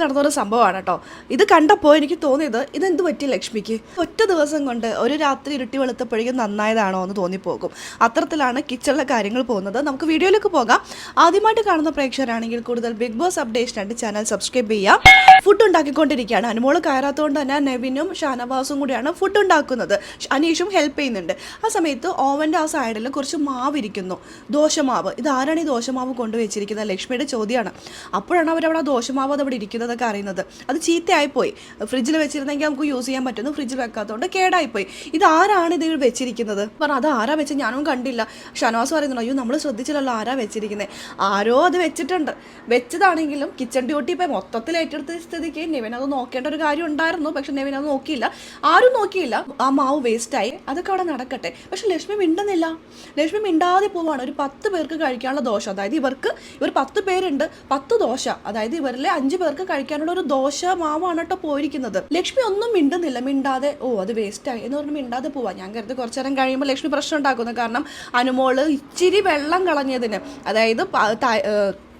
നടന്നൊരു സംഭവമാണ് കേട്ടോ. ഇത് കണ്ടപ്പോൾ എനിക്ക് തോന്നിയത് ഇതെന്ത് പറ്റി ലക്ഷ്മിക്ക് ഒറ്റ ദിവസം കൊണ്ട് ഒരു രാത്രി ഇരുട്ടി വെളുത്തപ്പോഴേക്കും നന്നായതാണോ എന്ന് തോന്നിപ്പോകും. അത്തരത്തിലാണ് കിച്ചണിലെ കാര്യങ്ങൾ പോകുന്നത്. നമുക്ക് വീഡിയോയിലേക്ക് പോകാം. ആദ്യമായിട്ട് കാണുന്ന പ്രേക്ഷകരാണെങ്കിൽ കൂടുതൽ ബിഗ് ബോസ് അപ്ഡേഷനായിട്ട് ചാനൽ സബ്സ്ക്രൈബ് ചെയ്യാം. ഫുഡ് ഉണ്ടാക്കിക്കൊണ്ടിരിക്കുകയാണ്. അനുമോള് കയറാത്തതുകൊണ്ട് തന്നെ നെവിനും ഷാനവാസും കൂടിയാണ് ഫുഡ് ഉണ്ടാക്കുന്നത്. അനീഷും ഹെൽപ്പ് ചെയ്യുന്നുണ്ട്. ആ സമയത്ത് ഓവൻ്റെ ആ സൈഡിൽ കുറച്ച് മാവ് ഇരിക്കുന്നു, ദോശമാവ്. ഇതാരാണ് ഈ ദോശമാവ് കൊണ്ടുവച്ചിരിക്കുന്നത്? ലക്ഷ്മിയുടെ ചോദ്യമാണ്. അപ്പോഴാണ് അവരവിടെ ദോശമാവ് അതവിടെ ഇരിക്കുന്നത് അറിയുന്നത്. അത് ചീത്തയായിപ്പോയി. ഫ്രിഡ്ജിൽ വെച്ചിരുന്നെങ്കിൽ നമുക്ക് യൂസ് ചെയ്യാൻ പറ്റുന്നു, ഫ്രിഡ്ജിൽ വെക്കാത്തതുകൊണ്ട് കേടായിപ്പോയി. ഇതാരാണ് ഇത് വെച്ചിരിക്കുന്നത് പറഞ്ഞു. അത് ആരാ വെച്ച് ഞാനും കണ്ടില്ല. ഷാനവാസ് പറയുന്നുണ്ട്, അയ്യോ നമ്മൾ ശ്രദ്ധിച്ചില്ലല്ലോ ആരാ വെച്ചിരിക്കുന്നത്. ആരോ അത് വെച്ചിട്ടുണ്ട്. വെച്ചതാണെങ്കിലും കിച്ചൺ ഡ്യൂട്ടി ഇപ്പം മൊത്തത്തിൽ ഏറ്റെടുത്ത സ്ഥിതിക്ക് നെവിൻ അത് നോക്കേണ്ട ഒരു കാര്യം ഉണ്ടായിരുന്നു. പക്ഷെ നെവിൻ അത് നോക്കിയില്ല, ആരും നോക്കിയില്ല. ആ മാവ് വേസ്റ്റായി. അതൊക്കെ അവിടെ നടക്കട്ടെ. പക്ഷെ ലക്ഷ്മി മിണ്ടുന്നില്ല. ലക്ഷ്മി മിണ്ടാതെ പോവാണ്. ഒരു 10 പേർക്ക് കഴിക്കാനുള്ള ദോശ, അതായത് ഇവർ 10 പേരുണ്ട്, 10 ദോശ, അതായത് ഇവരിലെ 5 പേർക്ക് കഴിക്കാനുള്ള ഒരു ദോശ മാവാണ് കേട്ടോ പോയിരിക്കുന്നത്. ലക്ഷ്മി ഒന്നും മിണ്ടുന്നില്ല. മിണ്ടാതെ അത് വേസ്റ്റായി എന്ന് പറഞ്ഞ് മിണ്ടാതെ പോവാ. ഞാൻ കരുതി കുറച്ചു നേരം കഴിയുമ്പോൾ ലക്ഷ്മി പ്രശ്നം ഉണ്ടാക്കുന്നു. കാരണം അനുമോള് ഇച്ചിരി വെള്ളം കളഞ്ഞതിന്, അതായത്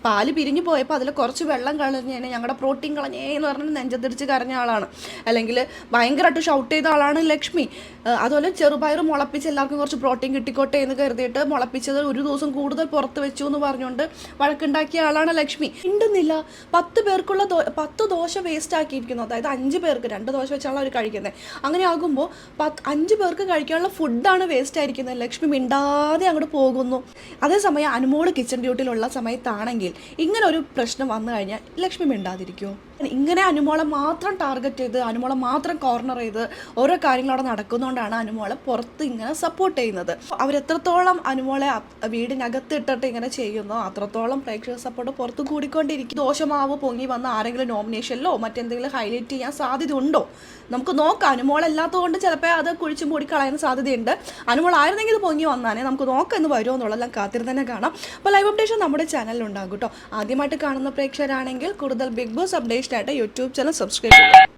പാല് പിരിഞ്ഞു പോയപ്പോൾ അതിൽ കുറച്ച് വെള്ളം കളഞ്ഞേനെ, ഞങ്ങളുടെ പ്രോട്ടീൻ കളഞ്ഞേ എന്ന് പറഞ്ഞ് നെഞ്ചത്തിരിച്ച് കരഞ്ഞ ആളാണ്. അല്ലെങ്കിൽ ഭയങ്കരമായിട്ട് ഷൗട്ട് ചെയ്ത ആളാണ് ലക്ഷ്മി. അതുപോലെ ചെറുപയർ മുളപ്പിച്ച് എല്ലാവർക്കും കുറച്ച് പ്രോട്ടീൻ കിട്ടിക്കോട്ടെ എന്ന് കരുതിയിട്ട് മുളപ്പിച്ചത് ഒരു ദിവസം കൂടുതൽ പുറത്ത് വെച്ചു എന്ന് പറഞ്ഞുകൊണ്ട് വഴക്കുണ്ടാക്കിയ ആളാണ് ലക്ഷ്മി. മിണ്ടുന്നില്ല. 10 പേർക്കുള്ള 10 ദോശ വേസ്റ്റ് ആക്കിയിരിക്കുന്നു. അതായത് 5 പേർക്ക് 2 ദോശ വെച്ചാണ് അവർ കഴിക്കുന്നത്. അങ്ങനെ ആകുമ്പോൾ 5 പേർക്ക് കഴിക്കാനുള്ള ഫുഡാണ് വേസ്റ്റ് ആയിരിക്കുന്നത്. ലക്ഷ്മി മിണ്ടാതെ അങ്ങോട്ട് പോകുന്നു. അതേസമയം അനുമോള് കിച്ചൺ ഡ്യൂട്ടിയിലുള്ള സമയത്താണെങ്കിൽ ഇങ്ങനെ ഒരു പ്രശ്നം വന്നു കഴിഞ്ഞാൽ ലക്ഷ്മി മിണ്ടാതിരിക്കുമോ? ഇങ്ങനെ അനുമോളെ മാത്രം ടാർഗറ്റ് ചെയ്ത്, അനുമോളെ മാത്രം കോർണർ ചെയ്ത് ഓരോ കാര്യങ്ങൾ അവിടെ നടക്കുന്നതുകൊണ്ടാണ് അനുമോളെ പുറത്ത് ഇങ്ങനെ സപ്പോർട്ട് ചെയ്യുന്നത്. അവരെത്രത്തോളം അനുമോളെ വീടിനകത്ത് ഇട്ടിട്ട് ഇങ്ങനെ ചെയ്യുന്നോ അത്രത്തോളം പ്രേക്ഷക സപ്പോർട്ട് പുറത്ത് കൂടിക്കൊണ്ടിരിക്കും. ദോശമാവ് പൊങ്ങി വന്ന് ആരെങ്കിലും നോമിനേഷനിലോ മറ്റെന്തെങ്കിലും ഹൈലൈറ്റ് ചെയ്യാൻ സാധ്യത ഉണ്ടോ? നമുക്ക് നോക്കാം. അനുമോളല്ലാത്തതുകൊണ്ട് ചിലപ്പോൾ അത് കുഴിച്ചു മൂടി കളയാൻ സാധ്യതയുണ്ട്. അനുമോൾ ആയിരുന്നെങ്കിൽ ഇത് പൊങ്ങി വന്നാനേ നമുക്ക് നോക്കാം എന്ന് വരുമോ എന്നുള്ളതെല്ലാം കാത്തിരുന്ന് തന്നെ കാണാം. അപ്പോൾ ലൈവ് അപ്ഡേഷൻ നമ്മുടെ ചാനലിലുണ്ടാകും കേട്ടോ. ആദ്യമായിട്ട് കാണുന്ന പ്രേക്ഷകരാണെങ്കിൽ കൂടുതൽ ബിഗ് ബോസ് അപ്ഡേഷനായിട്ട് യൂട്യൂബ് ചാനൽ സബ്സ്ക്രൈബ് ചെയ്യുക.